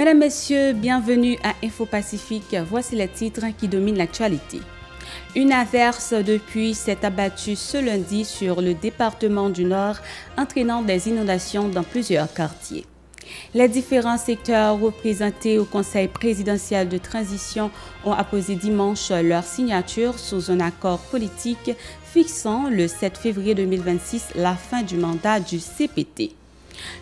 Mesdames, Messieurs, bienvenue à Info Pacifique. Voici les titres qui dominent l'actualité. Une averse de pluie s'est abattue ce lundi sur le département du Nord, entraînant des inondations dans plusieurs quartiers. Les différents secteurs représentés au Conseil présidentiel de transition ont apposé dimanche leur signature sous un accord politique fixant le 7 février 2026 la fin du mandat du CPT.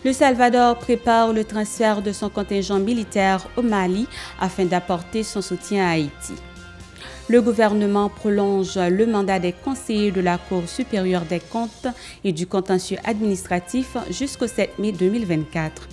Le Salvador prépare le transfert de son contingent militaire au Mali afin d'apporter son soutien à Haïti. Le gouvernement prolonge le mandat des conseillers de la Cour supérieure des comptes et du contentieux administratif jusqu'au 7 mai 2024.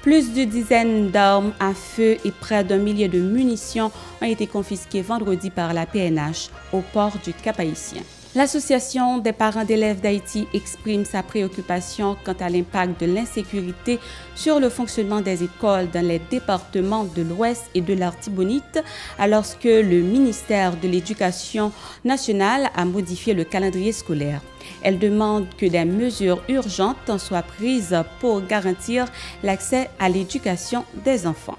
Plus d'une dizaine d'armes à feu et près d'un millier de munitions ont été confisquées vendredi par la PNH au port du Cap-Haïtien. L'Association des parents d'élèves d'Haïti exprime sa préoccupation quant à l'impact de l'insécurité sur le fonctionnement des écoles dans les départements de l'Ouest et de l'Artibonite, alors que le ministère de l'Éducation nationale a modifié le calendrier scolaire. Elle demande que des mesures urgentes soient prises pour garantir l'accès à l'éducation des enfants.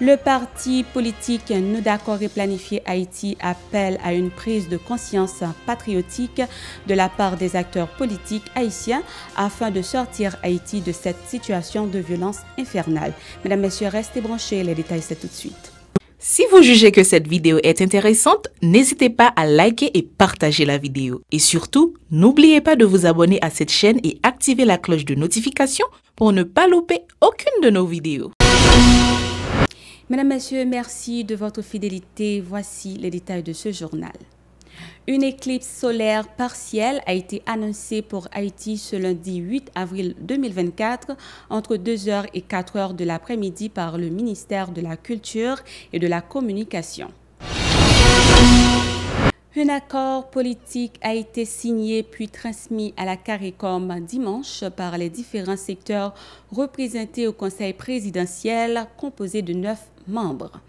Le parti politique Nous d'accord et planifié Haïti appelle à une prise de conscience patriotique de la part des acteurs politiques haïtiens afin de sortir Haïti de cette situation de violence infernale. Mesdames, Messieurs, restez branchés, les détails c'est tout de suite. Si vous jugez que cette vidéo est intéressante, n'hésitez pas à liker et partager la vidéo. Et surtout, n'oubliez pas de vous abonner à cette chaîne et activer la cloche de notification pour ne pas louper aucune de nos vidéos. Mesdames, Messieurs, merci de votre fidélité. Voici les détails de ce journal. Une éclipse solaire partielle a été annoncée pour Haïti ce lundi 8 avril 2024 entre 2h et 4h de l'après-midi par le ministère de la Culture et de la Communication. Un accord politique a été signé puis transmis à la CARICOM dimanche par les différents secteurs représentés au Conseil présidentiel composé de 9 membres.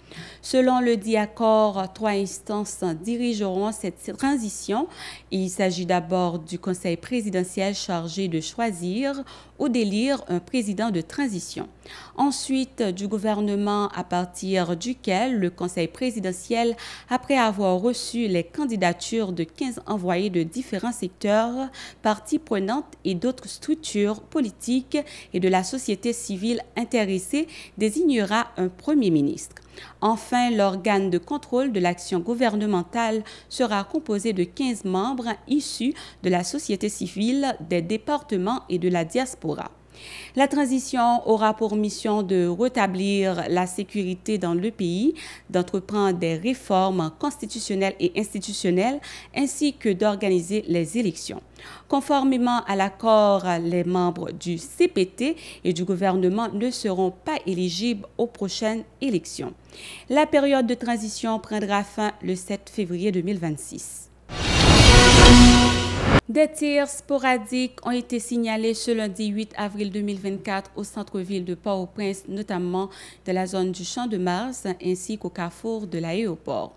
Selon le dit accord, 3 instances dirigeront cette transition. Il s'agit d'abord du Conseil présidentiel chargé de choisir ou d'élire un président de transition. Ensuite, du gouvernement à partir duquel le Conseil présidentiel, après avoir reçu les candidatures de 15 envoyés de différents secteurs, parties prenantes et d'autres structures politiques et de la société civile intéressée, désignera un premier ministre. Enfin, l'organe de contrôle de l'action gouvernementale sera composé de 15 membres issus de la société civile, des départements et de la diaspora. La transition aura pour mission de rétablir la sécurité dans le pays, d'entreprendre des réformes constitutionnelles et institutionnelles, ainsi que d'organiser les élections. Conformément à l'accord, les membres du CPT et du gouvernement ne seront pas éligibles aux prochaines élections. La période de transition prendra fin le 7 février 2026. Des tirs sporadiques ont été signalés ce lundi 8 avril 2024 au centre-ville de Port-au-Prince, notamment de la zone du Champ de Mars ainsi qu'au carrefour de l'aéroport.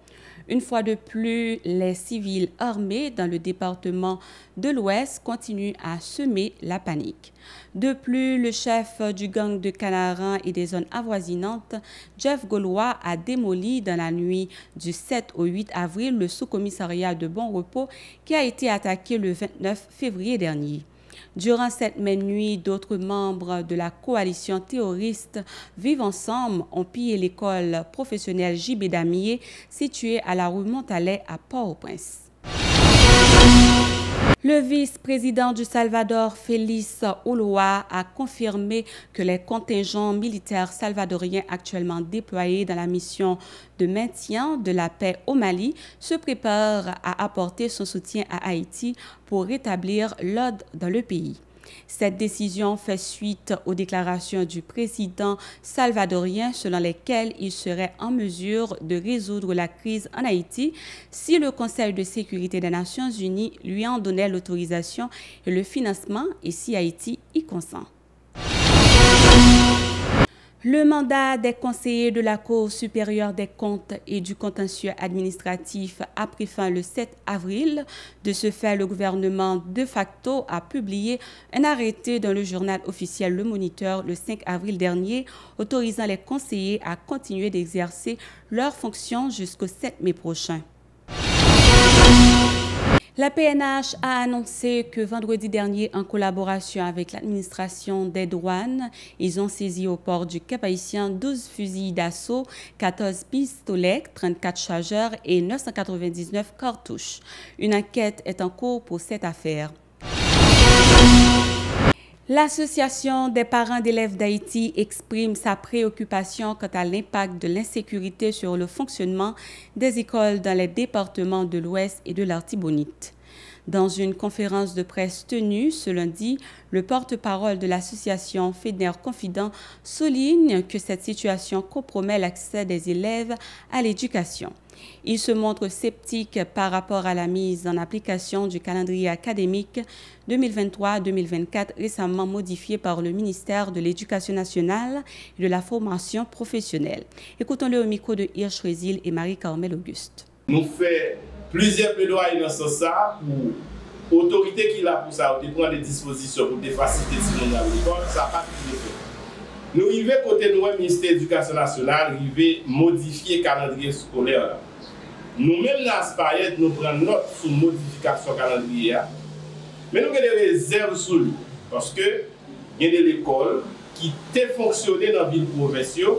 Une fois de plus, les civils armés dans le département de l'Ouest continuent à semer la panique. De plus, le chef du gang de Canaran et des zones avoisinantes, Jeff Gaulois, a démoli dans la nuit du 7 au 8 avril le sous-commissariat de Bon Repos qui a été attaqué le 29 février dernier. Durant cette même nuit, d'autres membres de la coalition terroriste Vivre Ensemble ont pillé l'école professionnelle J.B. Damier située à la rue Montalet à Port-au-Prince. Le vice-président du Salvador, Félix Ulloa, a confirmé que les contingents militaires salvadoriens actuellement déployés dans la mission de maintien de la paix au Mali se préparent à apporter son soutien à Haïti pour rétablir l'ordre dans le pays. Cette décision fait suite aux déclarations du président salvadorien selon lesquelles il serait en mesure de résoudre la crise en Haïti si le Conseil de sécurité des Nations Unies lui en donnait l'autorisation et le financement et si Haïti y consent. Le mandat des conseillers de la Cour supérieure des comptes et du contentieux administratif a pris fin le 7 avril. De ce fait, le gouvernement de facto a publié un arrêté dans le journal officiel Le Moniteur le 5 avril dernier, autorisant les conseillers à continuer d'exercer leurs fonctions jusqu'au 7 mai prochain. La PNH a annoncé que vendredi dernier, en collaboration avec l'administration des douanes, ils ont saisi au port du Cap-Haïtien 12 fusils d'assaut, 14 pistolets, 34 chargeurs et 999 cartouches. Une enquête est en cours pour cette affaire. L'Association des parents d'élèves d'Haïti exprime sa préoccupation quant à l'impact de l'insécurité sur le fonctionnement des écoles dans les départements de l'Ouest et de l'Artibonite. Dans une conférence de presse tenue ce lundi, le porte-parole de l'association Fedner Confident souligne que cette situation compromet l'accès des élèves à l'éducation. Il se montre sceptique par rapport à la mise en application du calendrier académique 2023-2024 récemment modifié par le ministère de l'Éducation nationale et de la formation professionnelle. Écoutons-le au micro de Hirsch Résil et Marie-Carmel Auguste. Nous faisons plusieurs plaidoyers dans ce sens pour l'autorité qui l'a pour ça, de prendre des dispositions pour des facilités de l'école, ça n'a pas été fait. Nous arrivons côté nous, ministère de l'Éducation nationale, arrivons modifier le calendrier scolaire. Nous-mêmes, dans l'ASPAET, nous prenons note sur la modification du calendrier. Mais nous avons des réserves sur lui. Parce que il y a des écoles qui ont fonctionné dans la ville provinciale.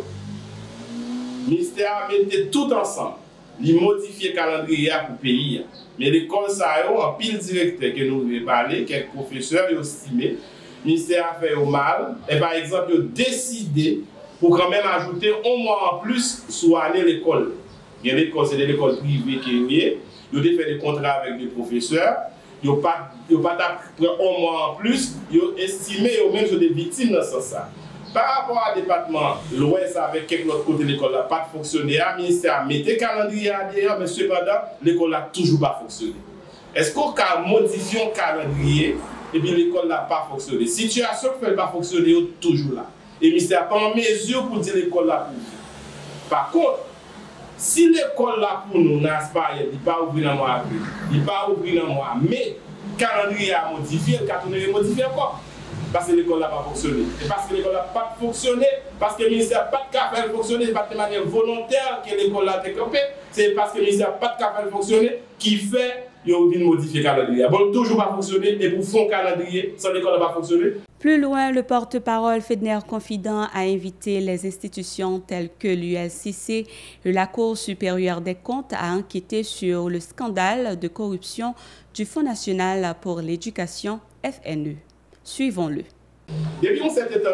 Le ministère a mis tout ensemble. Il modifie le calendrier pour le pays. Mais l'école, ça a un pile directeur que nous avons parlé, quelques professeurs ont estimé. Le ministère a fait au mal. Et par exemple, il a décidé pour quand même ajouter un mois en plus sur l'année l'école. Il y a des écoles, c'est des écoles privées qui ont fait des contrats avec des professeurs. Ils n'ont pas pris un mois en plus. Ils ont estimé même sur des victimes dans ce sens. Par rapport à département l'Ouest avec quelques autres côtés de l'école n'a pas fonctionné, le ministère a mis le calendrier derrière, mais cependant, l'école n'a toujours pas fonctionné. Est-ce qu'on a modifié le calendrier et puis l'école n'a pas fonctionné? Situation qui ne fait pas fonctionner est toujours là. Et le ministère n'est pas en mesure pour dire l'école n'a pas fonctionné. Par contre, si l'école là pour nous n'a pas, il ne pas ouvrir dans le mois avril, il ne pas ouvrir dans le mois mai, le calendrier a modifié, le calendrier a modifié encore. Parce que l'école n'a pas fonctionné. Et parce que l'école n'a pas fonctionné, parce que le ministère n'a pas de cas à faire fonctionner, ce n'est pas de manière volontaire que l'école a découpé, c'est parce que le ministère n'a pas de cas à faire fonctionner qui fait qu'il y a envie de modifier le calendrier. Bon, toujours pas fonctionner, et pour faire un calendrier, sans l'école n'a pas fonctionné. Plus loin, le porte-parole Fedner Confident a invité les institutions telles que l'ULCC et la Cour supérieure des comptes à enquêter sur le scandale de corruption du Fonds national pour l'éducation FNE. Suivons-le. Depuis un certain temps,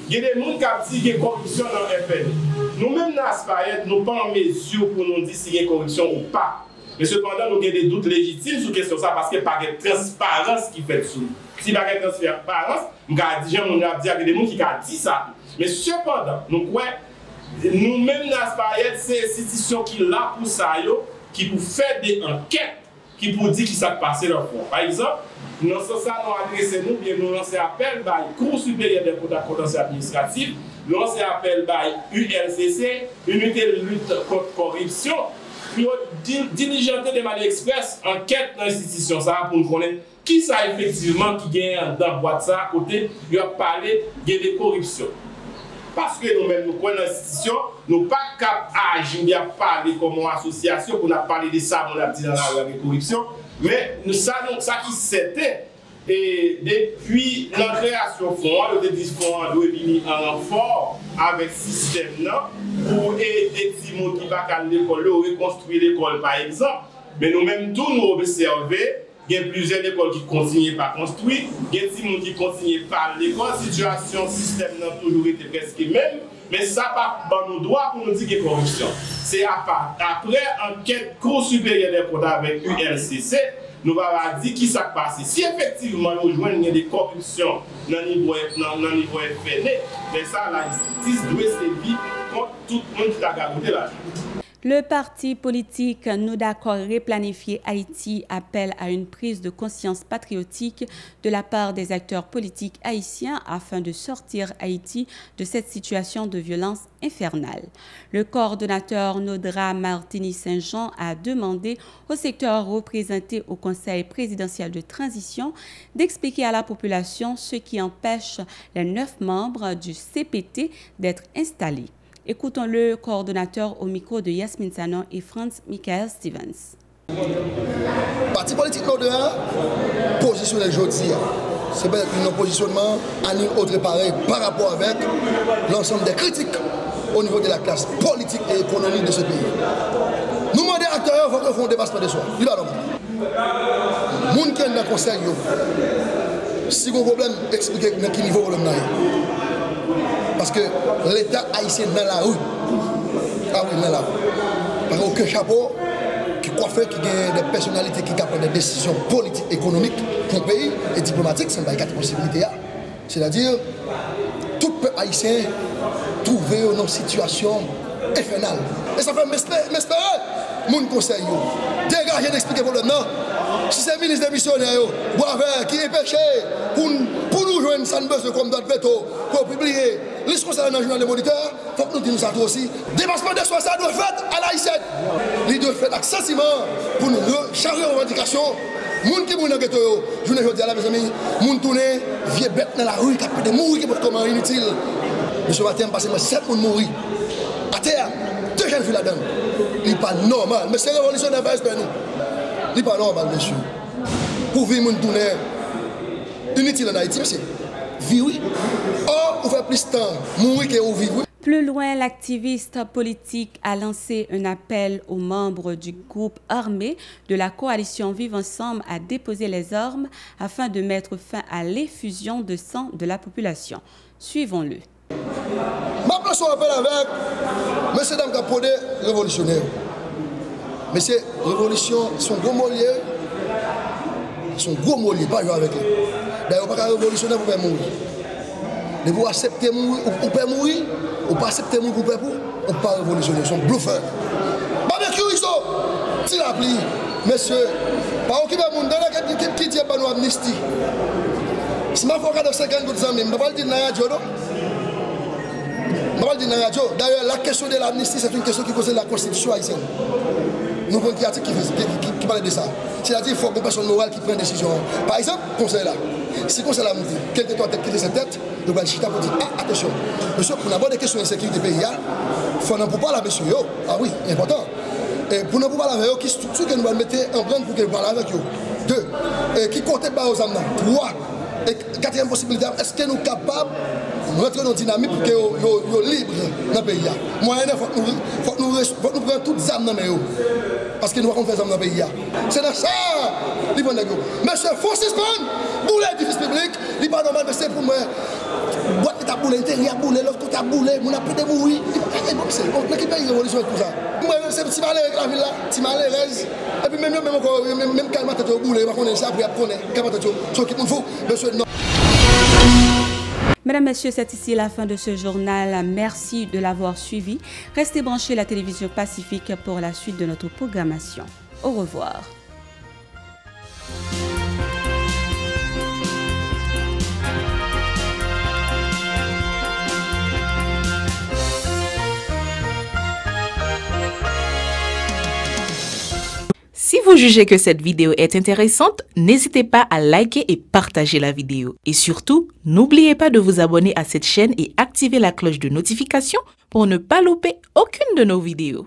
il y a des gens qui ont dit qu'il y a corruption dans le FNE. Nous-mêmes, dans l'ASPAET, nous ne sommes pas en mesure pour nous dire s'il y a corruption ou pas. Mais cependant, nous avons des doutes légitimes sur la question de ça parce qu'il n'y a pas de transparence qui fait dessus. Si il n'y a pas de transparence, nous avons dit qu'il y a des gens qui ont dit ça. Mais cependant, nous-mêmes, dans l'ASPAET, c'est l'institution qui est là pour ça, qui pour faire des enquêtes, qui pour dire qui s'est passé dans le fond. Par exemple, dans ce sens, nous adressons nous lancer appel à la Cour supérieure des comptes et contentieux administratifs, nous lancer appel à ULCC, Unité de lutte contre la corruption, puis diligenter de manière express enquête dans l'institution pour nous connaître qui ça effectivement qui gagne dans la boîte ça à côté, il a parlé de corruption. Parce que nous-mêmes, nous connaissons l'institution, nous ne sommes pas capables d'agir, de parler comme une association, pour nous parler de ça, on a dit dans la corruption. Mais nous savons ça qui s'était. Et depuis la création du fonds, le fonds doit venir en renfort avec le système pour aider les gens qui ne vont pas à l'école, reconstruire l'école par exemple. Mais nous-mêmes, tous nous observons. Il y a plusieurs écoles qui continuent pas construire, il y a des gens qui continuent pas l'école, la situation, le système n'a toujours été presque même, mais ça pas nos droits pour nous dire qu'il y a corruption. C'est après enquête Cour supérieure des comptes avec ULCC, nous allons dire qui s'est passé. Si effectivement nous joignons des corruptions dans le niveau FNE, mais ça, la justice doit servir contre tout le monde qui a gardé l'argent. Le parti politique Nous d'accord replanifier Haïti appelle à une prise de conscience patriotique de la part des acteurs politiques haïtiens afin de sortir Haïti de cette situation de violence infernale. Le coordonnateur Nodra Martini Saint-Jean a demandé au secteur représenté au Conseil présidentiel de transition d'expliquer à la population ce qui empêche les 9 membres du CPT d'être installés. Écoutons le coordonnateur au micro de Yasmine Sanon et Franz Michael Stevens. Parti politique Nodra positionné aujourd'hui. C'est un positionnement à nous autre pareil par rapport avec l'ensemble des critiques au niveau de la classe politique et économique de ce pays. Nous demandons aux acteurs qu'il faut un dépassement de soi. Il va normal. Les gens qui sont dans le conseil, si vous avez un problème, expliquez à quel niveau vous avez. Parce que l'État haïtien dans la rue. Ah oui, dans la rue. Par aucun chapeau qui coiffe, qui a des personnalités qui prennent des décisions politiques, économiques pour le pays et diplomatiques, c'est une quatre possibilités. C'est-à-dire, tout peuple haïtien trouvé dans une situation infernale. Et ça fait m'espérer, mon conseil, dégager d'expliquer pour le nom. Si c'est le ministre des missionnaires, qui est péché, pour nous joindre sans besoin comme d'autres veto, pour publier les conseils dans le journal des moniteurs, il faut que nous disions ça aussi. Dépassement de soi, ça doit être fait à l'haïtienne. Il doit être fait accessoirement pour nous charger les revendications. Les gens qui sont dans le ghetto, je ne dis pas, mes amis, les gens qui tournent, vieux bêtes dans la rue, qui peuvent mourir, qui peuvent comment inutile. Ce matin, je passe 7 personnes mourir. À terre, 2 jeunes filles là-dedans. Ce n'est pas normal. Mais c'est révolutionnaire, espère nous. Ce n'est pas normal, monsieur. Pour vivre, les tourner inutile en Haïti, monsieur. Vivre. Or, on fait plus de temps mourir que vivre. Plus loin, l'activiste politique a lancé un appel aux membres du groupe armé de la coalition Vivre Ensemble à déposer les armes afin de mettre fin à l'effusion de sang de la population. Suivons-le. Ma place on appelle avec monsieur Dame Capodé, révolutionnaire. Monsieur, révolution, son gros mollier, pas jouer avec lui. D'ailleurs, pas révolutionnaire pour mourir. De vous accepter mourir, ou pas mourir, ou pas accepter mourir pour ou pas révolutionnaire, son bluffeur. Barbecue, ils sont, si la pli, monsieur, pas occuper le monde, qui dit pas nous amnistie. Si je fais 50 gouttes d'amis, je ne vais pas le dire dans la radio, non? D'ailleurs, la question de l'amnistie, c'est une question qui concerne la Constitution haïtienne. Nous avons un article qui parle de ça. C'est-à-dire qu'il faut que personne morale qui prenne une décision. Par exemple, conseil là. Si le conseil là me dit, quelle que soit tête, quelle que soit tête, nous allons chita pour dire, attention, monsieur, pour avoir des questions de sécurité du pays, il faut n'en pas la monsieur. Ah oui, important. Et pour n'en pas la avec qui structure que nous allons mettre en branle pour que nous parlions avec eux. 2. Qui compte pas aux âmes. 3. Et 4e possibilité, est-ce que nous sommes capables de rentrer dans une dynamique pour que nous soyons libres dans le pays? Moyen, il faut que nous prenions toutes les âmes dans le pays. Parce que nous avons fait les âmes dans le pays. C'est dans ça, les bons négociants. Monsieur Francis Pan, pour l'édifice public, il n'est pas normal, mais c'est pour moi. Boîte de boule, intérieur boule, l'autre côté boule, mon appel de mourir. Mais qui paye révolution avec tout ça? Moi, c'est petit malheur avec la ville là, petit malheur. Et puis même quand je suis au boule, je vais ça, après je vais Mesdames, Messieurs, c'est ici la fin de ce journal. Merci de l'avoir suivi. Restez branchés à la télévision Pacifique pour la suite de notre programmation. Au revoir. Si vous jugez que cette vidéo est intéressante, n'hésitez pas à liker et partager la vidéo. Et surtout, n'oubliez pas de vous abonner à cette chaîne et activer la cloche de notification pour ne pas louper aucune de nos vidéos.